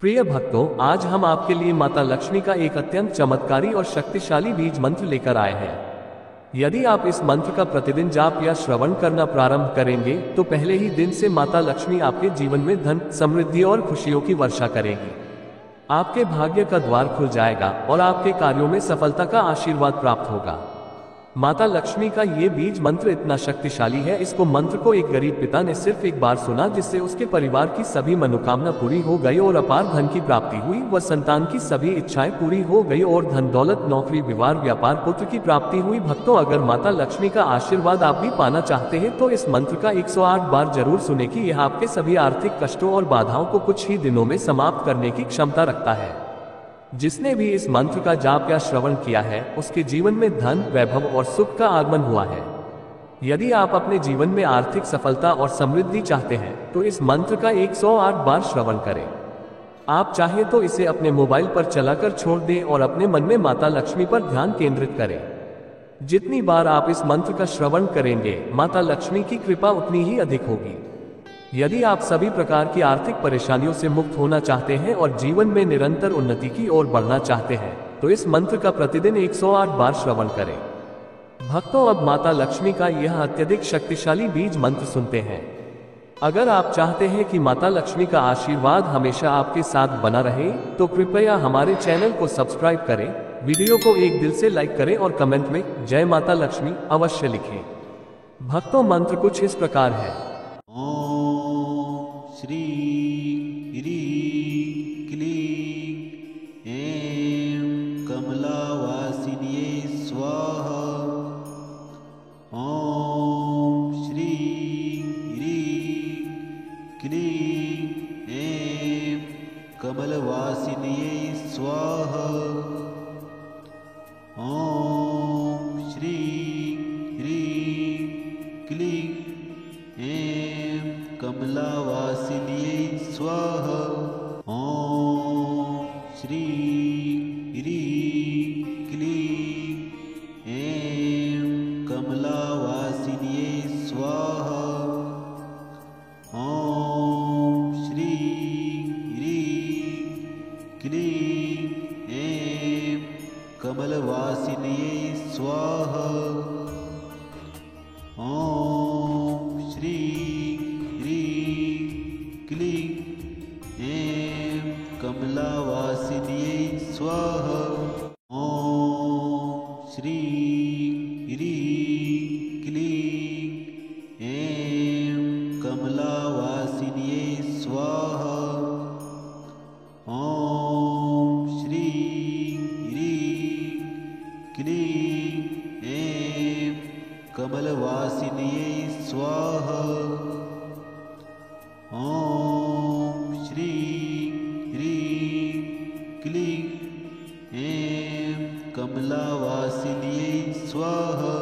प्रिय भक्तों, आज हम आपके लिए माता लक्ष्मी का एक अत्यंत चमत्कारी और शक्तिशाली बीज मंत्र लेकर आए हैं। यदि आप इस मंत्र का प्रतिदिन जाप या श्रवण करना प्रारंभ करेंगे तो पहले ही दिन से माता लक्ष्मी आपके जीवन में धन, समृद्धि और खुशियों की वर्षा करेगी। आपके भाग्य का द्वार खुल जाएगा और आपके कार्यों में सफलता का आशीर्वाद प्राप्त होगा। माता लक्ष्मी का ये बीज मंत्र इतना शक्तिशाली है, इसको मंत्र को एक गरीब पिता ने सिर्फ एक बार सुना, जिससे उसके परिवार की सभी मनोकामना पूरी हो गई और अपार धन की प्राप्ति हुई। वह संतान की सभी इच्छाएं पूरी हो गई और धन दौलत, नौकरी, विवाह, व्यापार, पुत्र की प्राप्ति हुई। भक्तों, अगर माता लक्ष्मी का आशीर्वाद आप भी पाना चाहते हैं तो इस मंत्र का 108 बार जरूर सुने कि यह आपके सभी आर्थिक कष्टों और बाधाओं को कुछ ही दिनों में समाप्त करने की क्षमता रखता है। जिसने भी इस मंत्र का जाप या श्रवण किया है उसके जीवन में धन, वैभव और सुख का आगमन हुआ है। यदि आप अपने जीवन में आर्थिक सफलता और समृद्धि चाहते हैं तो इस मंत्र का 108 बार श्रवण करें। आप चाहें तो इसे अपने मोबाइल पर चलाकर छोड़ दें और अपने मन में माता लक्ष्मी पर ध्यान केंद्रित करें। जितनी बार आप इस मंत्र का श्रवण करेंगे, माता लक्ष्मी की कृपा उतनी ही अधिक होगी। यदि आप सभी प्रकार की आर्थिक परेशानियों से मुक्त होना चाहते हैं और जीवन में निरंतर उन्नति की ओर बढ़ना चाहते हैं तो इस मंत्र का प्रतिदिन 108 बार श्रवण करें। भक्तों, अब माता लक्ष्मी का यह अत्यधिक शक्तिशाली बीज मंत्र सुनते हैं। अगर आप चाहते हैं कि माता लक्ष्मी का आशीर्वाद हमेशा आपके साथ बना रहे तो कृपया हमारे चैनल को सब्सक्राइब करें, वीडियो को एक दिल से लाइक करें और कमेंट में जय माता लक्ष्मी अवश्य लिखें। भक्तों, मंत्र कुछ इस प्रकार है। श्री ह्रीं क्लीं ऐं कमलावासिन्यै स्वाहा। ॐ श्री ह्रीं क्लीं ऐं कमलवासिन्यै स्वाहा। ॐ श्री ह्रीं क्लीं ऐं कमलावासिन्यै स्वाहा। ॐ श्री ह्रीं क्लीं ऐं कमलावासिन्यै स्वाहा। ॐ श्री ह्रीं क्लीं ऐं कमलवासिन्यै स्वाहा। ॐ श्री ह्रीं क्लीं ऐं कमलावासिन्यै स्वाहा। ॐ श्री ह्रीं क्लीं ऐं कमलावासिन्यै स्वाहा। ॐ श्री ह्रीं क्लीं ऐं कमलवासिन्यै स्वाहा। ॐ श्री ह्रीं क्लीं ऐं कमलावासिन्यै स्वाहा।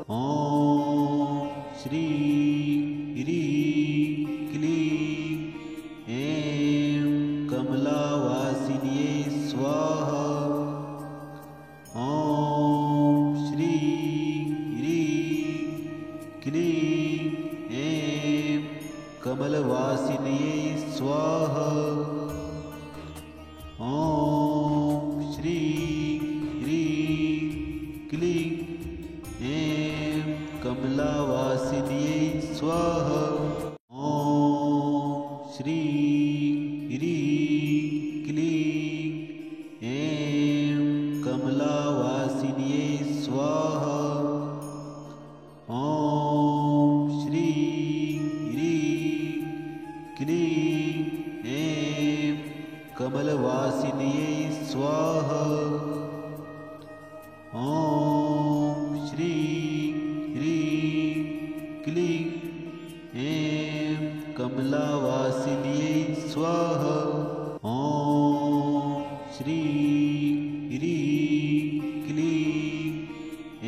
ॐ श्री ह्रीं क्लीं ऐं कमलावासिन्यै स्वाहा। ॐ श्री ह्रीं क्लीं ऐं कमलवासिन्यै स्वाहा। ॐ श्री ह्रीं क्लीं ऐं कमलावासिन्यै स्वाहा। ॐ श्री ह्रीं क्लीं ऐं कमलावासिन्यै स्वाहा। ॐ श्री ह्रीं क्लीं ऐं कमलवासिन्यै स्वाहा। ॐ श्री ह्रीं क्लीं ऐं कमलावासिन्यै स्वाहा। ॐ श्री ह्रीं क्लीं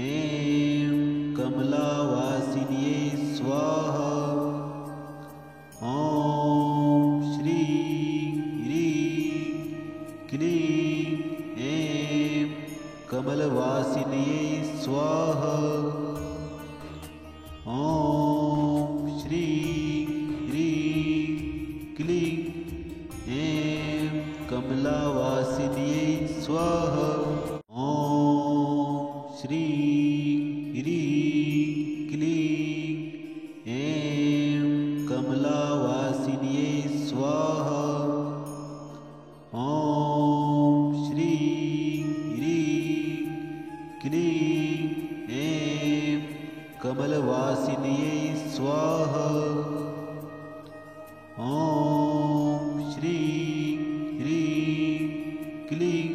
ऐं कमलावासिन्यै स्वाहा। ॐ श्री ह्रीं क्लीं ऐं कमलवासिन्यै स्वाहा। ॐ श्री ह्रीं क्लीं ऐं कमलावासिन्यै स्वाहा। ॐ श्रीं ह्रीं क्लीं ऐं कमलावासिन्यै स्वाहा। ॐ श्रीं ह्रीं क्लीं ऐं कमलवासिन्यै स्वाहा। ॐ श्रीं ह्रीं क्लीं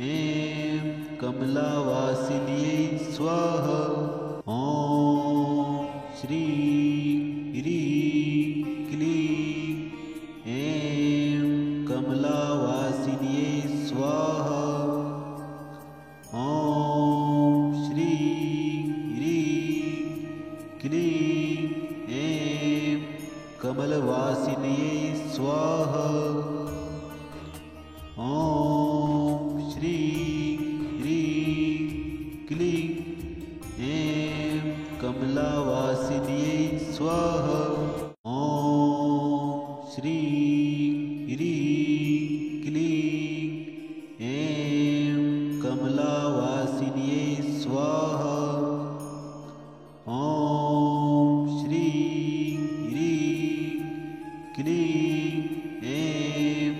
ऐं कमलावासिन्यै स्वाहा। ॐ श्रीं ह्रीं क्लीं ऐं कमलावासिन्यै स्वाहा। ॐ श्रीं ह्रीं क्लीं ऐं कमलवासिन्यै स्वाहा। ॐ श्रीं ह्रीं क्लीं ऐं कमलावासिन्यै स्वाहा। ॐ श्रीं ह्रीं क्लीं ऐं कमलावासिन्यै स्वाहा। ॐ श्रीं ह्रीं क्लीं ऐं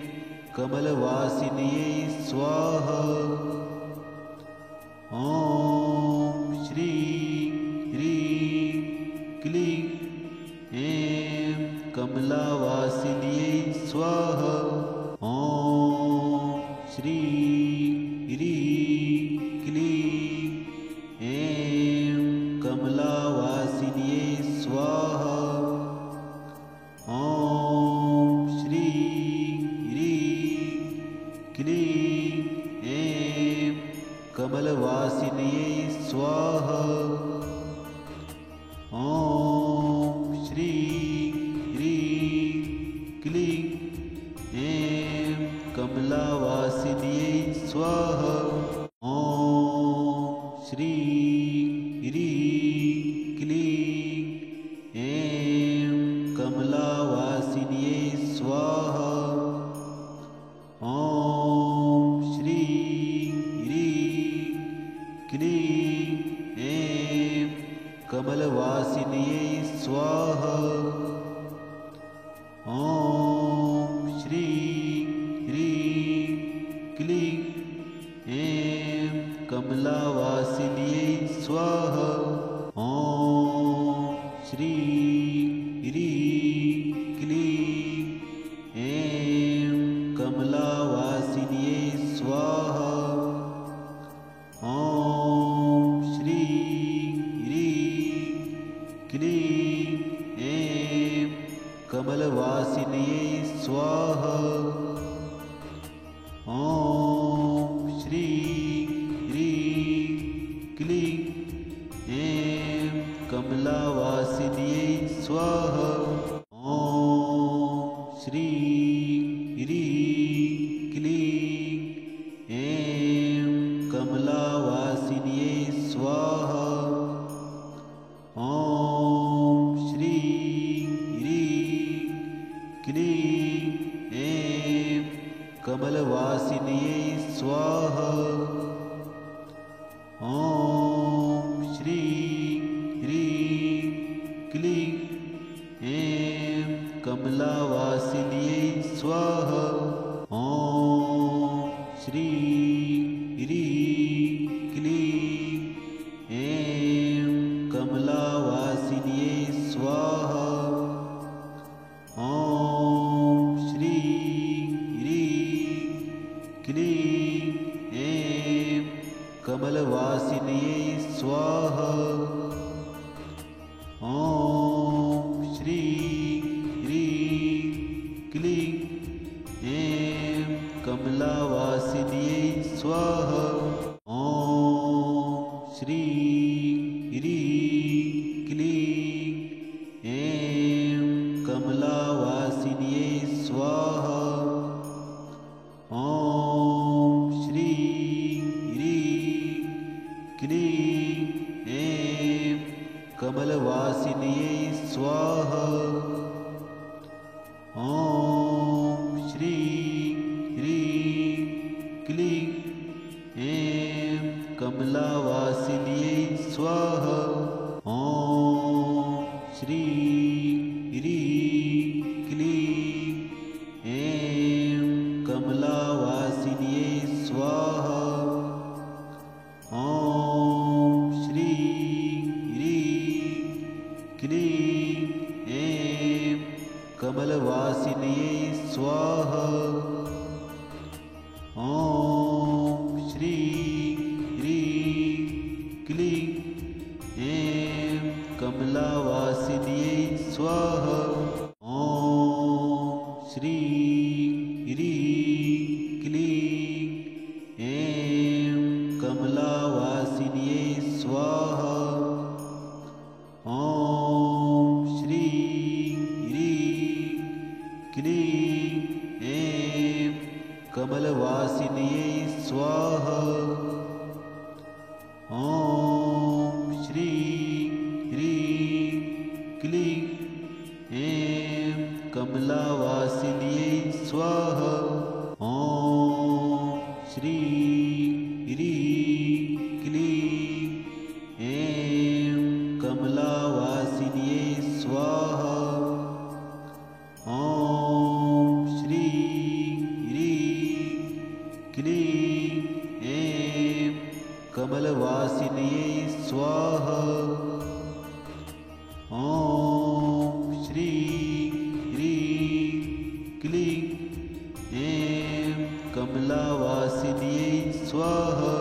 कमलवासिन्यै स्वाहा। ॐ श्रीं ह्रीं क्लीं ऐं कमलावासिन्यै स्वाहा। ॐ श्रीं ह्रीं क्लीं ऐं कमलावासिन्यै स्वाहा। ॐ श्रीं ह्रीं क्लीं ऐं कमलवासिन्यै स्वाहा। ॐ श्रीं ह्रीं क्लीं ऐं कमलावासिन्यै स्वाहा। ॐ श्रीं ह्रीं क्लीं ऐं कमलावासिन्यै स्वाहा। ॐ श्रीं ह्रीं क्लीं ऐं कमलवासिन्यै स्वाहा। ॐ श्रीं ह्रीं क्लीं ऐं कमलावासिन्यै स्वाहा। ॐ श्रीं ह्रीं क्लीं ऐं कमलावासिन्यै स्वाहा। ॐ श्रीं ह्रीं क्लीं ऐं कमलवासिन्यै स्वाहा। ॐ श्रीं ह्रीं क्लीं ऐं कमलावासिन्यै स्वाहा। ॐ श्रीं ह्रीं क्लीं ऐं कमलावासिन्यै स्वाहा। ॐ श्रीं ह्रीं क्लीं ऐं कमलवासिन्यै स्वाहा। ॐ श्रीं ह्रीं क्लीं ऐं कमलावासिन्यै स्वाहा। ॐ श्रीं ह्रीं क्लीं ऐं कमलावासिन्यै स्वाहा। ॐ श्रीं ह्रीं क्लीं ऐं कमलवासिन्यै स्वाहा। ॐ श्रीं ह्रीं क्लीं ऐं कमलावासिन्यै स्वाहा। ॐ श्रीं ह्रीं क्लीं ऐं कमलावासिन्यै स्वाहा। ॐ श्रीं ह्रीं क्लीं ऐं कमलवासिन्यै स्वाहा। ॐ श्रीं ह्रीं क्लीं ऐं कमलावासिन्यै स्वाहा। ॐ श्रीं ह्रीं क्लीं ऐं कमलावासिन्यै स्वाहा। ॐ श्रीं ह्रीं क्लीं ऐं कमलवासिन्यै स्वाहा। ॐ श्रीं ह्रीं क्लीं ऐं कमलावासिन्यै स्वाहा। ॐ श्रीं ह्रीं क्लीं ऐं कमलावासिन्यै स्वाहा। ॐ श्रीं ह्रीं क्लीं ऐं कमलवासिन्यै स्वाहा। ॐ श्रीं ह्रीं क्लीं ऐं कमलावासिन्यै स्वाहा। ॐ श्रीं ह्रीं क्लीं ऐं कमलावासिन्यै स्वाहा। ॐ श्रीं ह्रीं क्लीं ऐं कमलवासिन्यै स्वाहा। ॐ श्रीं ह्रीं क्लीं ऐं कमलावासिन्यै स्वाहा।